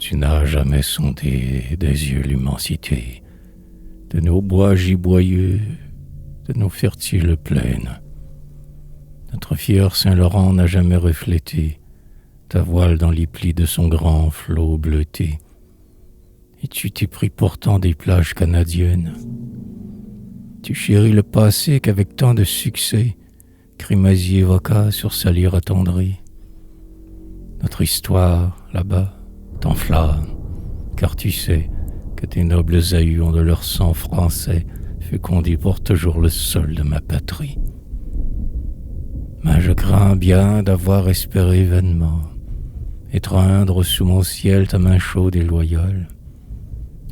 Tu n'as jamais sondé des yeux l'immensité de nos bois giboyeux, de nos fertiles plaines. Notre fier Saint-Laurent n'a jamais reflété ta voile dans les plis de son grand flot bleuté. Et tu t'es pris pourtant des plages canadiennes. Tu chéris le passé qu'avec tant de succès, Crémazie évoqua sur sa lyre attendrie. Notre histoire, là-bas, t'enflamme, car tu sais que tes nobles aïeux ont de leur sang français fécondé pour toujours le sol de ma patrie. Mais je crains bien d'avoir espéré vainement étreindre sous mon ciel ta main chaude et loyale.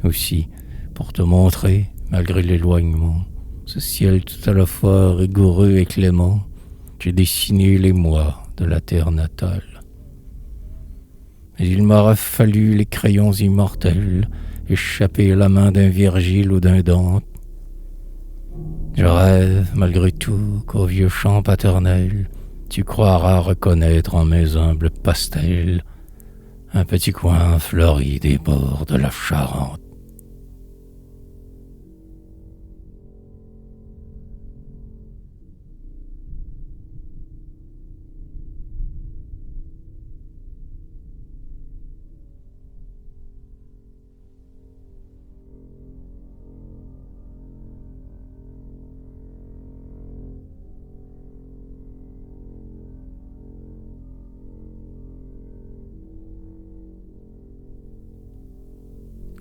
Aussi, pour te montrer, malgré l'éloignement, ce ciel tout à la fois rigoureux et clément, j'ai dessiné les mois de la terre natale. Mais il m'aura fallu les crayons immortels, échapper à la main d'un Virgile ou d'un Dante. Je rêve, malgré tout, qu'au vieux chant paternel, tu croiras reconnaître en mes humbles pastels un petit coin fleuri des bords de la Charente.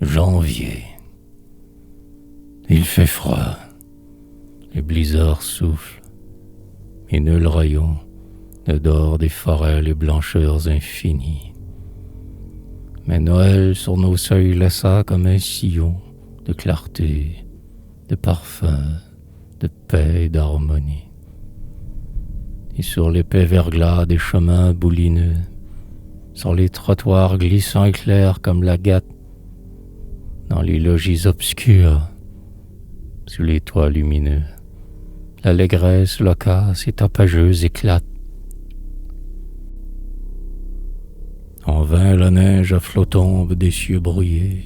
Janvier. Il fait froid. Les blizzards soufflent. Et nul rayon ne dort des forêts les blancheurs infinies. Mais Noël sur nos seuils laissa comme un sillon de clarté, de parfum, de paix et d'harmonie. Et sur l'épais verglas des chemins boulineux, sur les trottoirs glissants et clairs comme l'agate, dans les logis obscurs, sous les toits lumineux, l'allégresse loquace et tapageuse éclate. En vain la neige à flots tombe des cieux brouillés,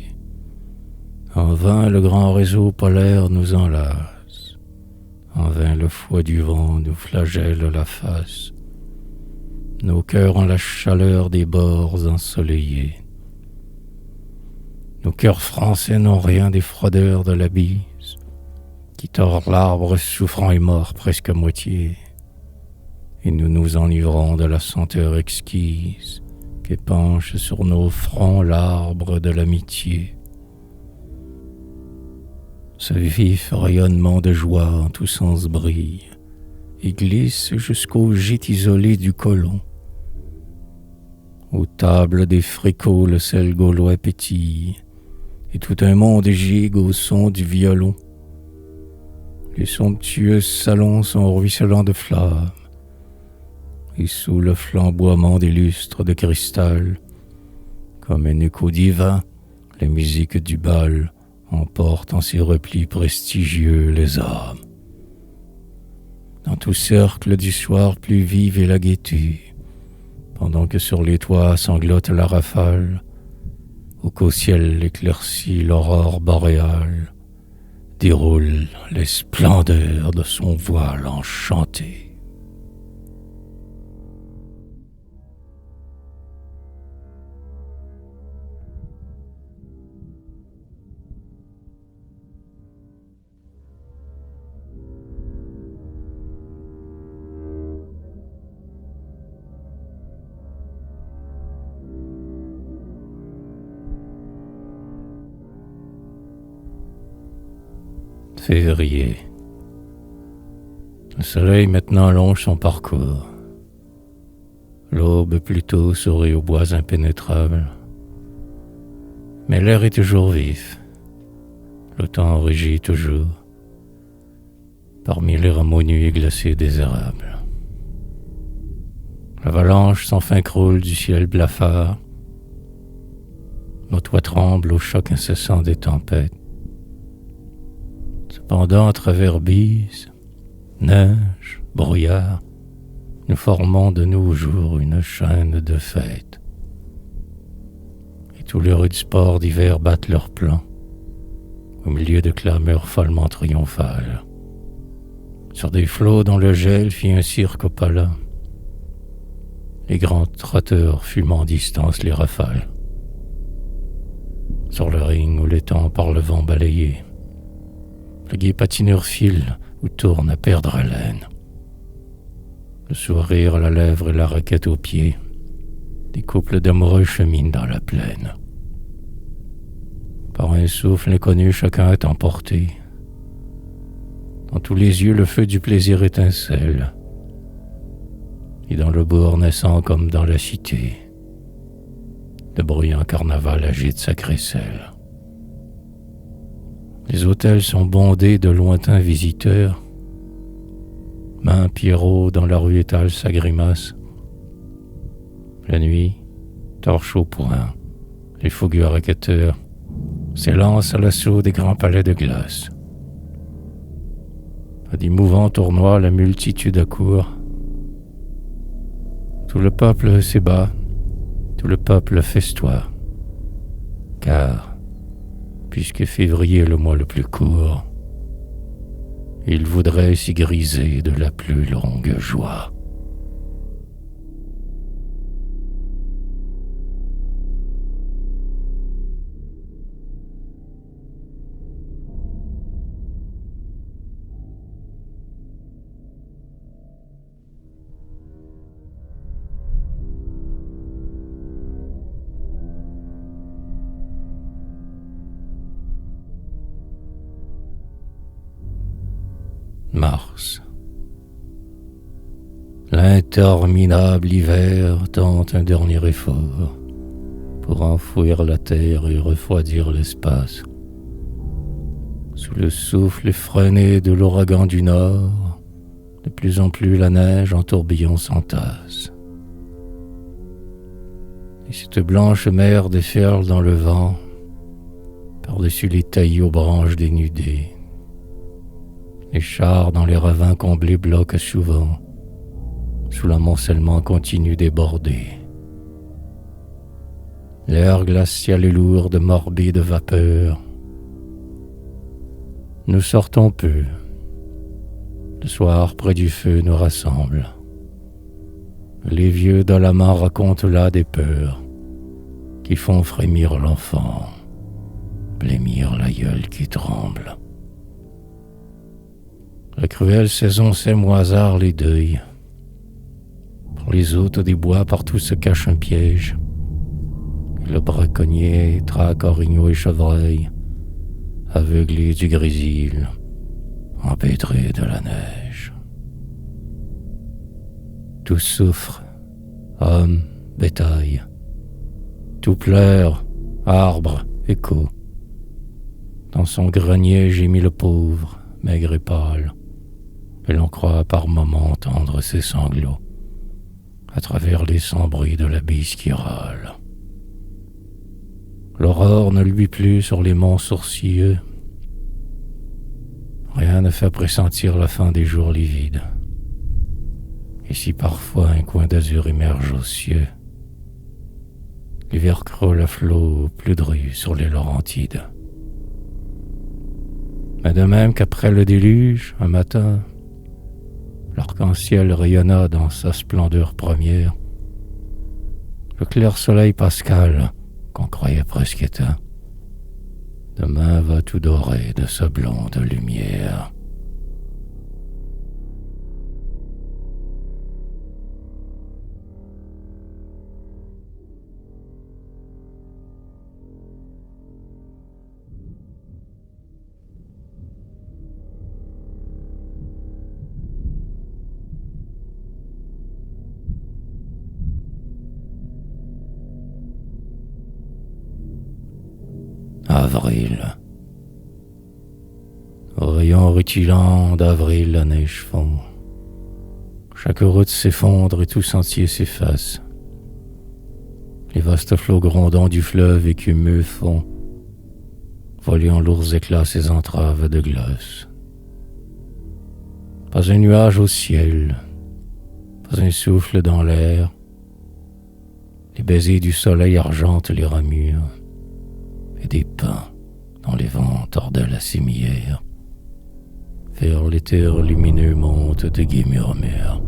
en vain le grand réseau polaire nous enlace, en vain le fouet du vent nous flagelle la face. Nos cœurs ont la chaleur des bords ensoleillés. Nos cœurs français n'ont rien des froideurs de la bise, qui tord l'arbre souffrant et mort presque à moitié, et nous nous enivrons de la senteur exquise qu'épanche sur nos fronts l'arbre de l'amitié. Ce vif rayonnement de joie en tous sens brille et glisse jusqu'au gîte isolé du colon. Aux tables des fricots le sel gaulois pétille, et tout un monde gigue au son du violon. Les somptueux salons sont ruisselants de flammes, et sous le flamboiement des lustres de cristal, comme un écho divin, la musique du bal emporte en ses replis prestigieux les âmes. Dans tout cercle du soir plus vive est la gaieté, pendant que sur les toits sanglote la rafale, ou qu'au ciel éclairci l'aurore boréale déroule les splendeurs de son voile enchanté. Février. Le soleil maintenant longe son parcours. L'aube plutôt sourit aux bois impénétrables. Mais l'air est toujours vif. Le temps rugit toujours parmi les rameaux nus et glacés des érables. L'avalanche sans fin croule du ciel blafard. Nos toits tremblent au choc incessant des tempêtes. Cependant, à travers bise, neige, brouillard, nous formons de nos jours une chaîne de fêtes. Et tous les rudes sports d'hiver battent leur plan, au milieu de clameurs follement triomphales. Sur des flots dont le gel fit un cirque au pala, les grands trotteurs fumant en distance les rafales. Sur le ring où l'étang par le vent balayé, le gai patineur file ou tourne à perdre haleine. Le sourire à la lèvre et la raquette aux pieds, des couples d'amoureux cheminent dans la plaine. Par un souffle inconnu, chacun est emporté. Dans tous les yeux, le feu du plaisir étincelle. Et dans le bourg naissant comme dans la cité, de bruyants carnaval agite sa crécelle. Les hôtels sont bondés de lointains visiteurs. Main Pierrot dans la rue étale sa grimace. La nuit, torche au poing, les fougueux raquetteurs s'élancent à l'assaut des grands palais de glace. À des mouvants tournois, la multitude accourt. Tout le peuple s'ébat, tout le peuple festoie. Car, puisque février est le mois le plus court, il voudrait s'y griser de la plus longue joie. Mars. L'interminable hiver tente un dernier effort pour enfouir la terre et refroidir l'espace. Sous le souffle effréné de l'ouragan du Nord, de plus en plus la neige en tourbillon s'entasse. Et cette blanche mer déferle dans le vent, par-dessus les taillis aux branches dénudées. Les chars dans les ravins comblés bloquent souvent, sous l'amoncellement continu des bordées. L'air glacial est lourd de morbide vapeur. Nous sortons peu. Le soir, près du feu, nous rassemble. Les vieux dolamants racontent là des peurs qui font frémir l'enfant, blêmir la gueule qui tremble. La cruelle saison sème au hasard les deuils. Pour les hôtes des bois, partout se cache un piège. Et le braconnier traque orignaux et chevreuils, aveuglés du grésil, empêtrés de la neige. Tout souffre, homme, bétail. Tout pleure, arbre, écho. Dans son grenier gémit le pauvre, maigre et pâle. Et l'on croit par moments entendre ses sanglots à travers les sons bruits de la bise qui râle. L'aurore ne luit plus sur les monts sourcilleux. Rien ne fait pressentir la fin des jours livides. Et si parfois un coin d'azur émerge aux cieux, l'hiver croule à flots plus drus sur les Laurentides. Mais de même qu'après le déluge, un matin, l'arc-en-ciel rayonna dans sa splendeur première. Le clair soleil pascal, qu'on croyait presque éteint, demain va tout dorer de sa blonde lumière. Avril. Au rayon rutilant d'avril, la neige fond. Chaque route s'effondre et tout sentier s'efface. Les vastes flots grondants du fleuve écumeux font voler en lourds éclats ses entraves de glace. Pas un nuage au ciel, pas un souffle dans l'air. Les baisers du soleil argentent les ramures. et des pins dont les vents tordaient la sémillère. Vers l'éther lumineux monte de gais murmures.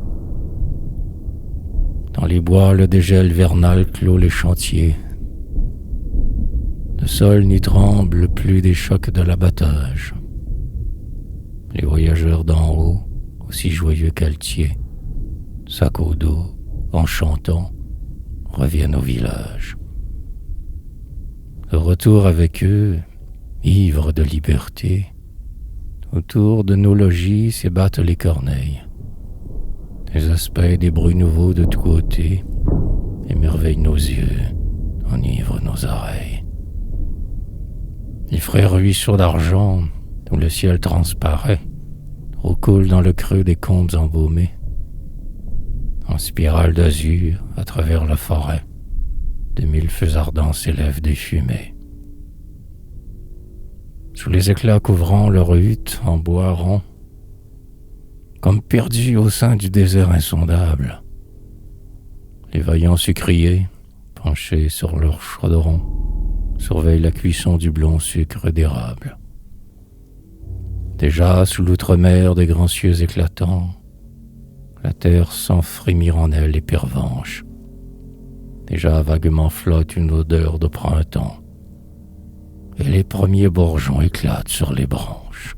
Dans les bois, le dégel vernal clôt les chantiers. Le sol n'y tremble plus des chocs de l'abattage. Les voyageurs d'en haut, aussi joyeux qu'altiers, sac au dos, en chantant, reviennent au village. De retour avec eux, ivres de liberté, autour de nos logis s'ébattent les corneilles. Des aspects des bruits nouveaux de tous côtés émerveillent nos yeux, enivrent nos oreilles. Les frais ruisseaux d'argent, où le ciel transparaît, recoulent dans le creux des combes embaumés. En spirale d'azur, à travers la forêt, de mille feux ardents s'élèvent des fumées. Sous les éclats couvrant leur hutte en bois rond, comme perdus au sein du désert insondable, les vaillants sucriers, penchés sur leur chaudron, surveillent la cuisson du blond sucre d'érable. Déjà, sous l'outre-mer des grands cieux éclatants, la terre sent frémir en elle les pervenches. Déjà vaguement flotte une odeur de printemps, et les premiers bourgeons éclatent sur les branches.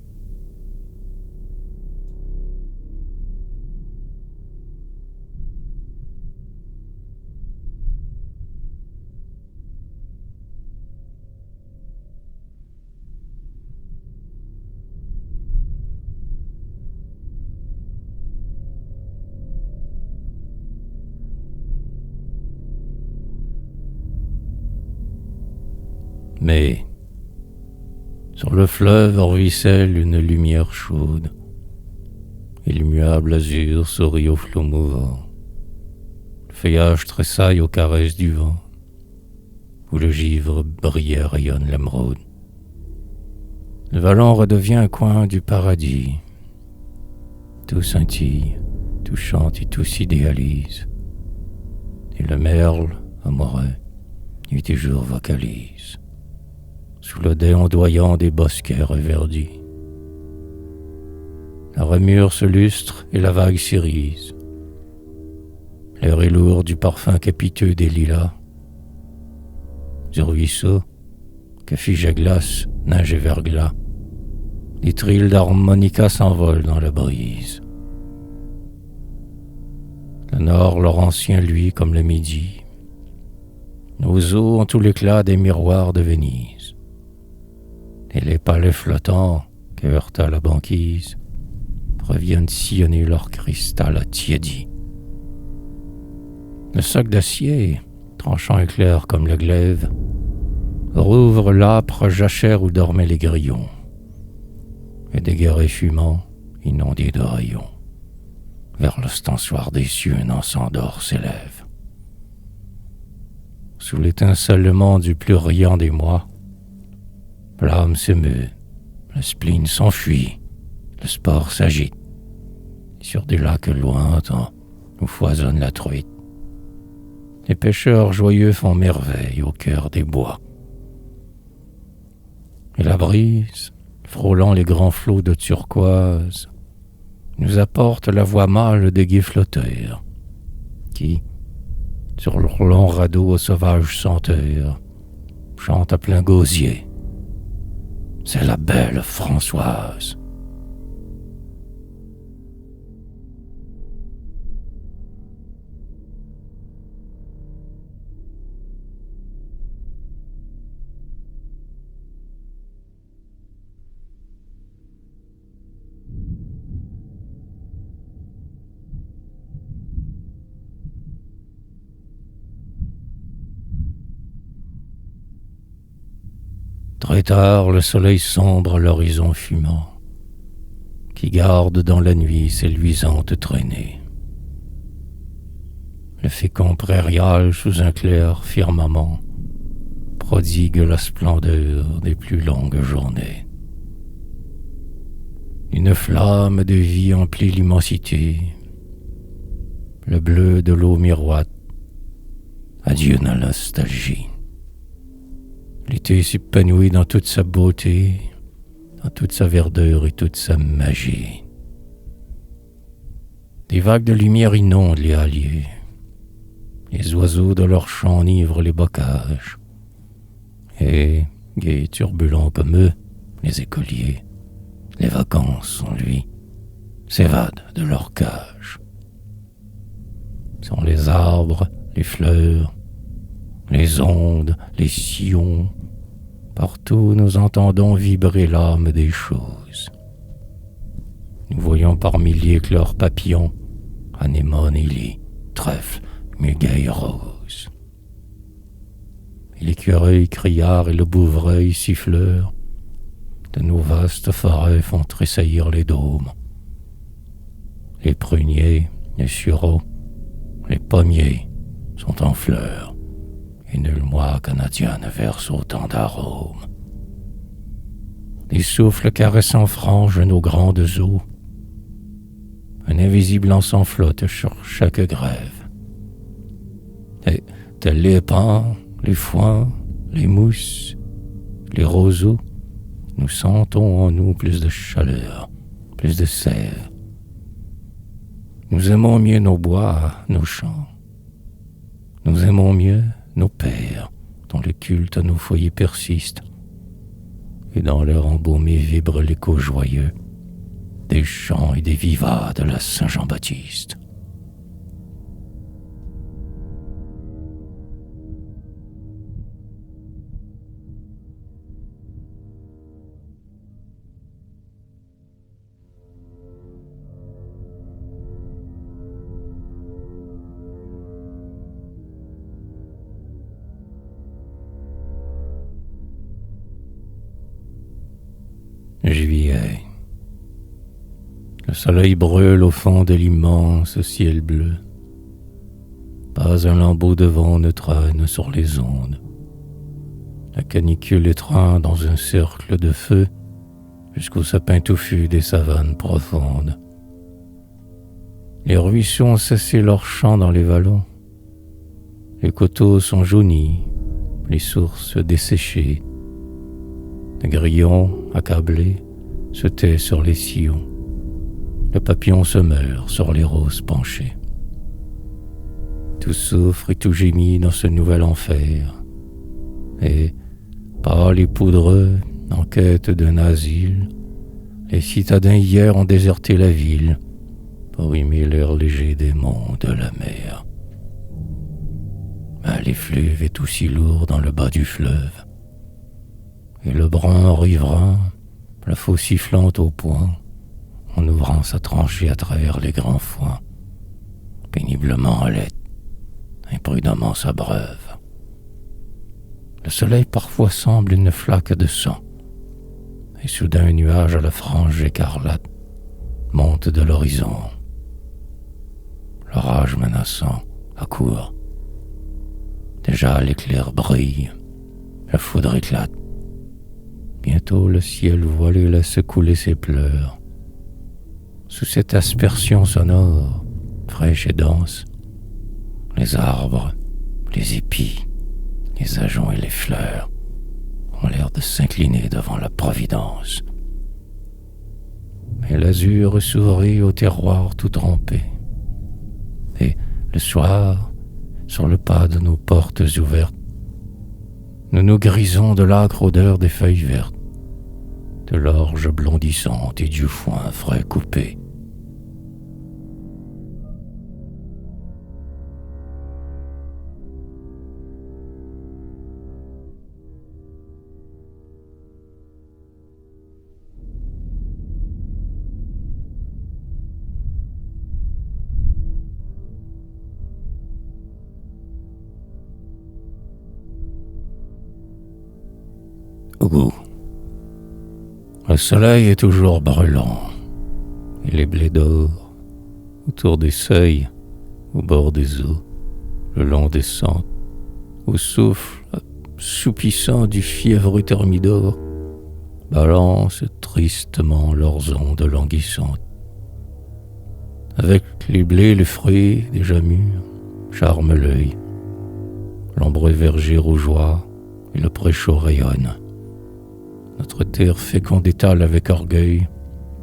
Mais sur le fleuve ruisselle une lumière chaude, et l'immuable azur sourit aux flots mouvants. Le feuillage tressaille aux caresses du vent, où le givre brille et rayonne l'émeraude. Le vallon redevient un coin du paradis. Tout scintille, tout chante et tout s'idéalise. Et le merle, amoureux, nuit et jour vocalise sous le dais ondoyant des bosquets reverdis. La ramure se lustre et la vague s'irise. L'air est lourd du parfum capiteux des lilas. Du ruisseau, que fige à glace, neige et verglas, des trilles d'harmonica s'envolent dans la brise. Le nord laurentien luit comme le midi. Nos eaux ont tout l'éclat des miroirs de Venise. Et les palais flottants, que heurta la banquise, reviennent sillonner leur cristal attiédi. Le soc d'acier, tranchant et clair comme le glaive, rouvre l'âpre jachère où dormaient les grillons, et des guérets fumants, inondés de rayons, vers l'ostensoir des cieux un encens d'or s'élève. Sous l'étincelement du plus riant des mois, l'âme s'émeut, le spleen s'enfuit, le sport s'agite. Sur des lacs lointains où foisonne la truite, les pêcheurs joyeux font merveille au cœur des bois. Et la brise, frôlant les grands flots de turquoise, nous apporte la voix mâle des gais flotteurs, qui, sur leur long radeau aux sauvages senteurs, chantent à plein gosier. C'est la belle Françoise. Très tard, le soleil sombre à l'horizon fumant, qui garde dans la nuit ses luisantes traînées. Le fécond prairial sous un clair firmament prodigue la splendeur des plus longues journées. Une flamme de vie emplit l'immensité. Le bleu de l'eau miroite. Adieu la nostalgie. Les l'immensité s'épanouit dans toute sa beauté, dans toute sa verdeur et toute sa magie. Des vagues de lumière inondent les halliers. Les oiseaux de leur chant enivrent les bocages. Et, gais et turbulents comme eux, les écoliers, les vacances en lui, s'évadent de leur cage. Sont les arbres, les fleurs, les ondes, les sillons, partout nous entendons vibrer l'âme des choses. Nous voyons par milliers que leurs papillons, anémones et lys, trèfles, muguet et rose. Et l'écureuil criard et le bouvreuil siffleur de nos vastes forêts font tressaillir les dômes. Les pruniers, les sureaux, les pommiers sont en fleurs, et nul mois canadien ne verse autant d'arômes. Les souffles caressant frangent nos grandes eaux. Un invisible encens flotte sur chaque grève. Et tels les pins, les foins, les mousses, les roseaux, nous sentons en nous plus de chaleur, plus de sève. Nous aimons mieux nos bois, nos champs. Nous aimons mieux nos pères, dont le culte à nos foyers persiste, et dans leur embaumé vibre l'écho joyeux des chants et des vivats de la Saint-Jean-Baptiste. Juillet. Le soleil brûle au fond de l'immense ciel bleu. Pas un lambeau de vent ne traîne sur les ondes. La canicule étreint dans un cercle de feu jusqu'au sapin touffu des savanes profondes. Les ruisseaux ont cessé leur chant dans les vallons. Les coteaux sont jaunis, les sources desséchées. Le grillon, accablé, se tait sur les sillons. Le papillon se meurt sur les roses penchées. Tout souffre et tout gémit dans ce nouvel enfer. Et, pâles et poudreux, en quête d'un asile, les citadins hier ont déserté la ville pour aimer l'air léger des monts de la mer. Mais l'effluve est aussi lourd dans le bas du fleuve. Et le brun riverain, la faux sifflante au poing, en ouvrant sa tranchée à travers les grands foins, péniblement halète, imprudemment s'abreuve. Le soleil parfois semble une flaque de sang, et soudain un nuage à la frange écarlate monte de l'horizon. L'orage menaçant accourt. Déjà l'éclair brille, la foudre éclate. Bientôt le ciel voilé laisse couler ses pleurs. Sous cette aspersion sonore, fraîche et dense, les arbres, les épis, les ajoncs et les fleurs ont l'air de s'incliner devant la providence. Mais l'azur s'ouvrit au terroir tout trempé. Et le soir, sur le pas de nos portes ouvertes, nous nous grisons de l'âcre odeur des feuilles vertes, de l'orge blondissante et du foin frais coupé. Août. Le soleil est toujours brûlant, et les blés d'or, autour des seuils, au bord des eaux, le long des sentes, au souffle soupissant du fiévreux thermidor, balancent tristement leurs ondes languissantes. Avec les blés, les fruits déjà mûrs charment l'œil. L'ombreux verger rougeoie et le préchaud rayonne. Notre terre féconde étale avec orgueil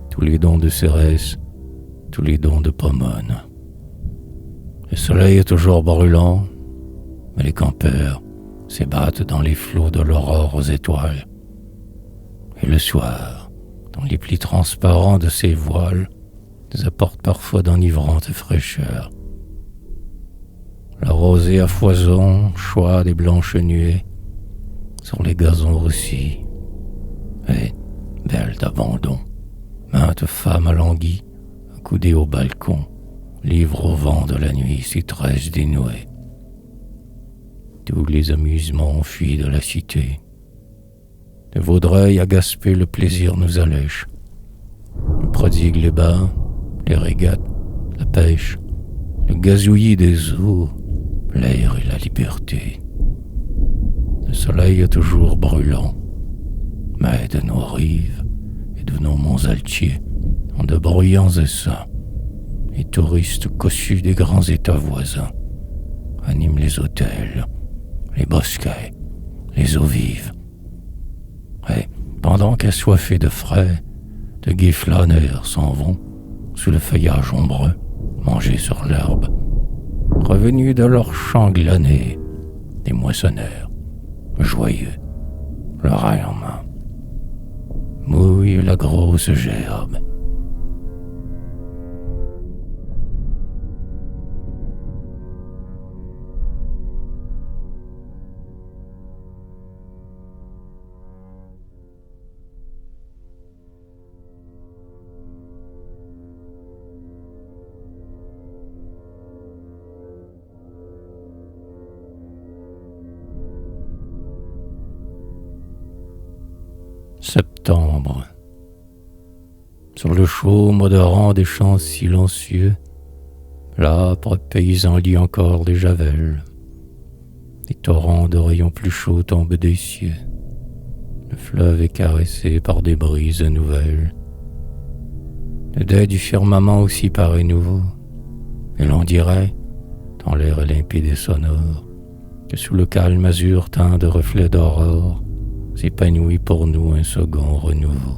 tous les dons de Cérès, tous les dons de Pomone. Le soleil est toujours brûlant, mais les campeurs s'ébattent dans les flots de l'aurore aux étoiles. Et le soir, dans les plis transparents de ses voiles, nous apporte parfois d'enivrantes fraîcheurs. La rosée à foison choix des blanches nuées sur les gazons roussis. Et, belle d'abandon, maintes femmes alanguies, accoudées au balcon, livrent au vent de la nuit ses tresses dénouées. Tous les amusements fuient de la cité. De Vaudreuil à Gaspé, le plaisir nous allèche. Nous prodigue les bains, les régates, la pêche, le gazouillis des eaux, l'air et la liberté. Le soleil est toujours brûlant, mais de nos rives et de nos monts altiers, en de bruyants essaims, les touristes cossus des grands états voisins animent les hôtels, les bosquets, les eaux vives. Et pendant qu'assoiffés de frais, de gais flâneurs s'en vont, sous le feuillage ombreux, manger sur l'herbe, revenus de leurs champs glanés, des moissonneurs, joyeux, le rail en main, mouillent la grosse gerbe. Septembre. Sur le chaume odorant des champs silencieux, l'âpre paysan lit encore des javelles. Des torrents de rayons plus chauds tombent des cieux. Le fleuve est caressé par des brises nouvelles. Le dais du firmament aussi paraît nouveau, et l'on dirait, dans l'air limpide et sonore, que sous le calme azur teint de reflets d'aurore, s'épanouit pour nous un second renouveau.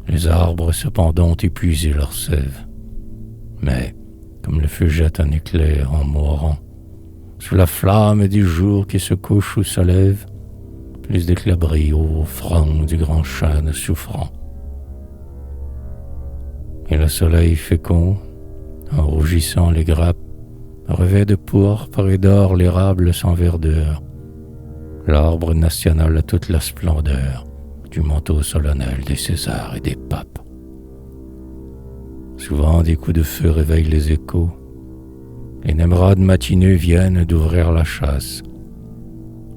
Les arbres cependant ont épuisé leur sève, mais, comme le feu jette un éclair en mourant, sous la flamme du jour qui se couche ou se lève, plus d'éclats brillent au front du grand chêne souffrant. Et le soleil fécond, en rougissant les grappes, revêt de pourpre et d'or l'érable sans verdure, l'arbre national a toute la splendeur du manteau solennel des Césars et des papes. Souvent des coups de feu réveillent les échos. Les némrades matineux viennent d'ouvrir la chasse.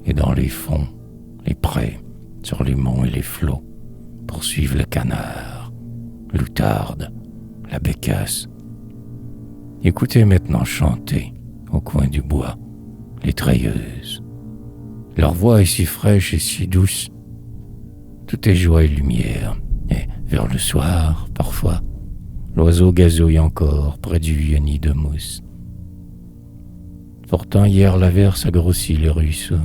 Et dans les fonds, les prés, sur les monts et les flots, poursuivent le canard, l'outarde, la bécasse. Écoutez maintenant chanter, au coin du bois, les treilleuses. Leur voix est si fraîche et si douce. Tout est joie et lumière. Et vers le soir, parfois, l'oiseau gazouille encore près du vieux nid de mousse. Pourtant, hier, l'averse a grossi les ruisseaux,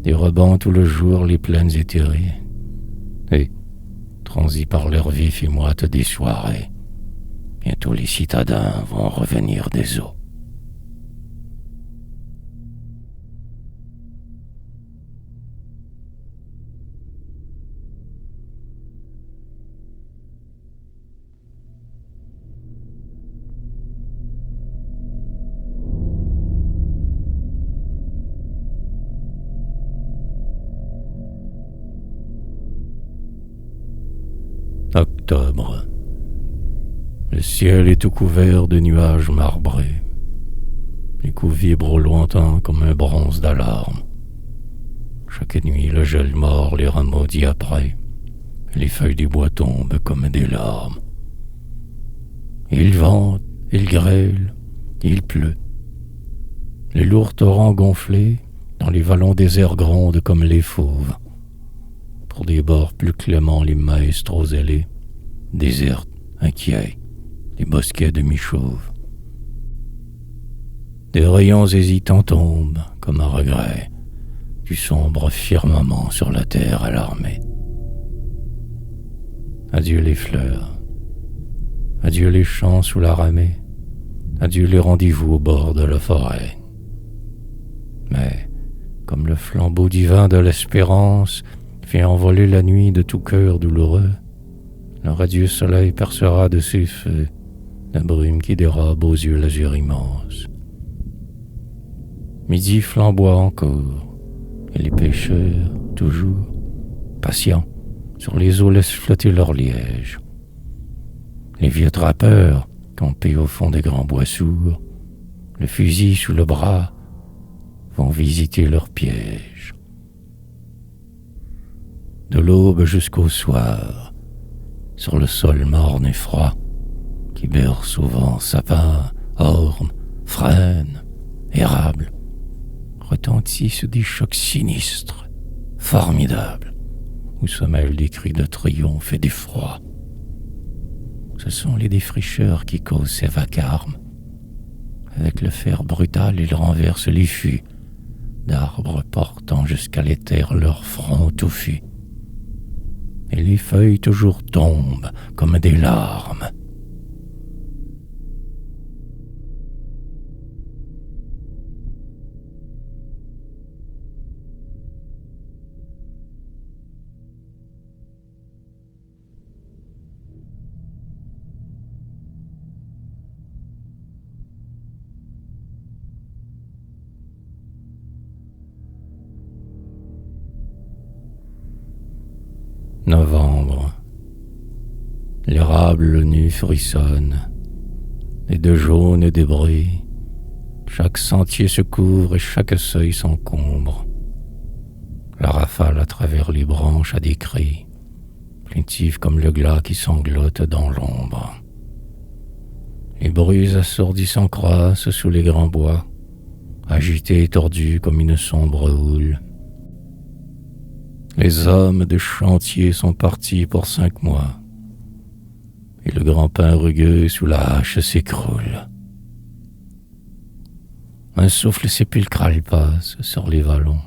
dérobant tout le jour les plaines éthérées. Et, transis par l'air vif et moite des soirées, bientôt les citadins vont revenir des eaux. Octobre. Le ciel est tout couvert de nuages marbrés. Les coups vibrent au lointain comme un bronze d'alarme. Chaque nuit, le gel mord les rameaux diaprés, et les feuilles du bois tombent comme des larmes. Il vente, il grêle, il pleut. Les lourds torrents gonflés, dans les vallons déserts grondent comme les fauves. Pour des bords plus cléments, les maestros ailés, désertent, inquiets, les bosquets demi-chauves. Des rayons hésitants tombent, comme à regret, du sombre firmament sur la terre alarmée. Adieu les fleurs, adieu les champs sous la ramée, adieu les rendez-vous au bord de la forêt. Mais, comme le flambeau divin de l'espérance fait envoler la nuit de tout cœur douloureux, le radieux soleil percera de ses feux la brume qui dérobe aux yeux l'azur immense. Midi flamboie encore, et les pêcheurs, toujours, patients, sur les eaux laissent flotter leur liège. Les vieux trappeurs, campés au fond des grands bois sourds, le fusil sous le bras, vont visiter leurs pièges. De l'aube jusqu'au soir, sur le sol morne et froid, qui berce au vent sapin, orme, frêne, érable, retentissent des chocs sinistres, formidables, où se mêlent des cris de triomphe et d'effroi. Ce sont les défricheurs qui causent ces vacarmes. Avec le fer brutal, ils renversent les fûts d'arbres portant jusqu'à l'éther leur front touffu. Et les feuilles toujours tombent comme des larmes. Novembre. L'érable nu frissonne, les deux jaunes débris, chaque sentier se couvre et chaque seuil s'encombre. La rafale à travers les branches a des cris, plaintifs comme le glas qui sanglote dans l'ombre. Les bruits assourdissants croissent sous les grands bois, agités et tordus comme une sombre houle. Les hommes de chantier sont partis pour 5 mois, et le grand pin rugueux sous la hache s'écroule. Un souffle sépulcral passe sur les vallons,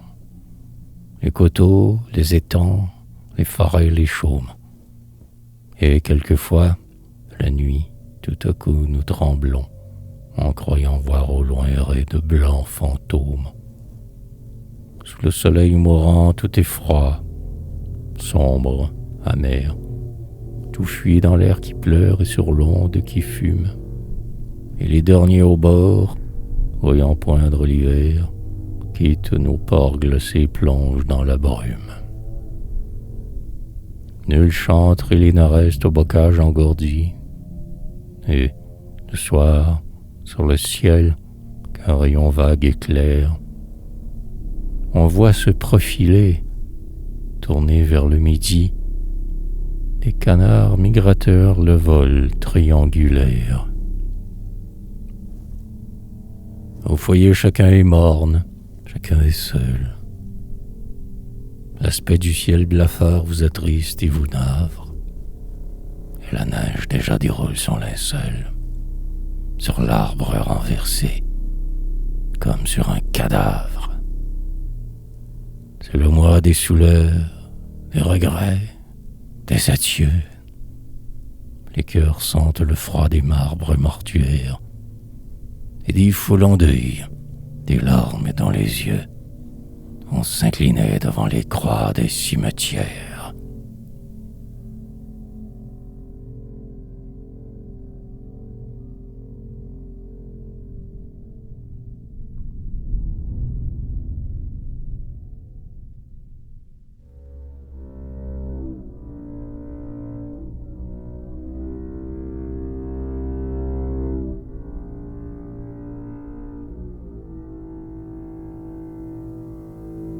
les coteaux, les étangs, les forêts, les chaumes. Et quelquefois, la nuit, tout à coup nous tremblons, en croyant voir au loin errer de blancs fantômes. Sous le soleil mourant, tout est froid, sombre, amer. Tout fuit dans l'air qui pleure et sur l'onde qui fume. Et les derniers au bord, voyant poindre l'hiver, quittent nos ports glacés, plongent dans la brume. Nul chantre et l'île reste au bocage engourdi. Et, le soir, sur le ciel, qu'un rayon vague éclaire, on voit se profiler, tourner vers le midi, des canards migrateurs le vol triangulaire. Au foyer, chacun est morne, chacun est seul. L'aspect du ciel blafard vous attriste et vous navre, et la neige déjà déroule son linceul sur l'arbre renversé, comme sur un cadavre. C'est le mois des souleurs, des regrets, des adieux. Les cœurs sentent le froid des marbres mortuaires, et des foules en deuil, des larmes dans les yeux. On s'inclinait devant les croix des cimetières.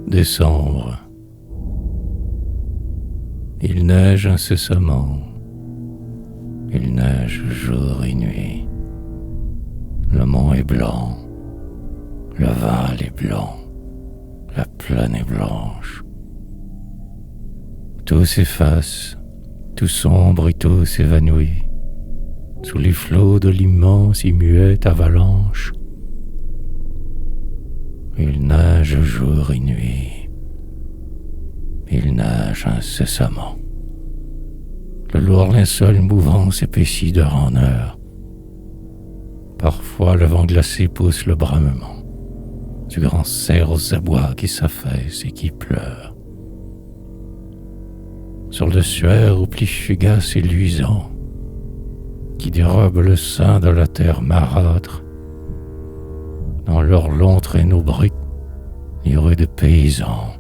Décembre. Il neige incessamment. Il neige jour et nuit. Le mont est blanc. Le val est blanc. La plaine est blanche. Tout s'efface, tout sombre et tout s'évanouit. Sous les flots de l'immense et muette avalanche. Il neige jour et nuit. nage incessamment. Le lourd linceul mouvant s'épaissit d'heure en heure. Parfois, le vent glacé pousse le bramement du grand cerf aux abois qui s'affaisse et qui pleure. Sur le suaire aux plis fugaces et luisants, qui dérobent le sein de la terre marâtre, dans leurs longs traîneaux bruts, les rudes paysans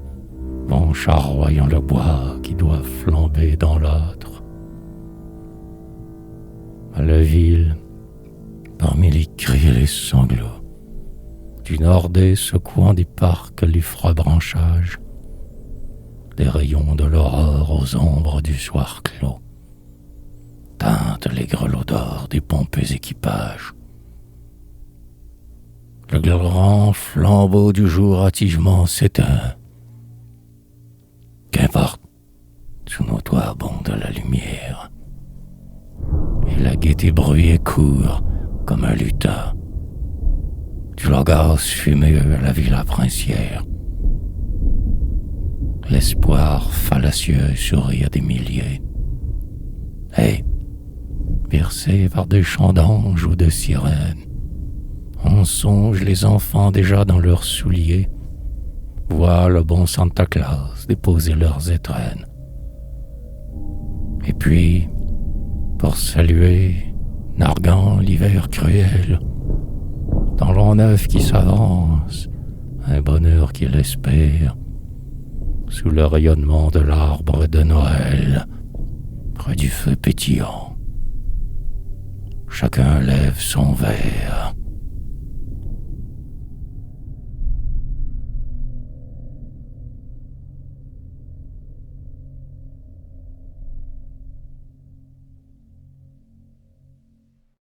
vont charroyant le bois qui doit flamber dans l'âtre. À la ville, parmi les cris et les sanglots, du nord-est secouant des parcs les froids branchages, des rayons de l'aurore aux ombres du soir clos, teintent les grelots d'or des pompeux équipages. Le grand flambeau du jour hâtivement s'éteint. Qu'importe, sous nos toits bonde la lumière, et la gaieté bruit et court comme un lutin du Logos fumeux à la villa princière. L'espoir fallacieux sourit à des milliers. Et, bercés par des chants d'anges ou de sirènes, on songe les enfants déjà dans leurs souliers, voient le bon Santa Claus déposer leurs étrennes. Et puis, pour saluer, narguant l'hiver cruel, dans l'an neuf qui s'avance, un bonheur qu'il espère, sous le rayonnement de l'arbre de Noël, près du feu pétillant, chacun lève son verre.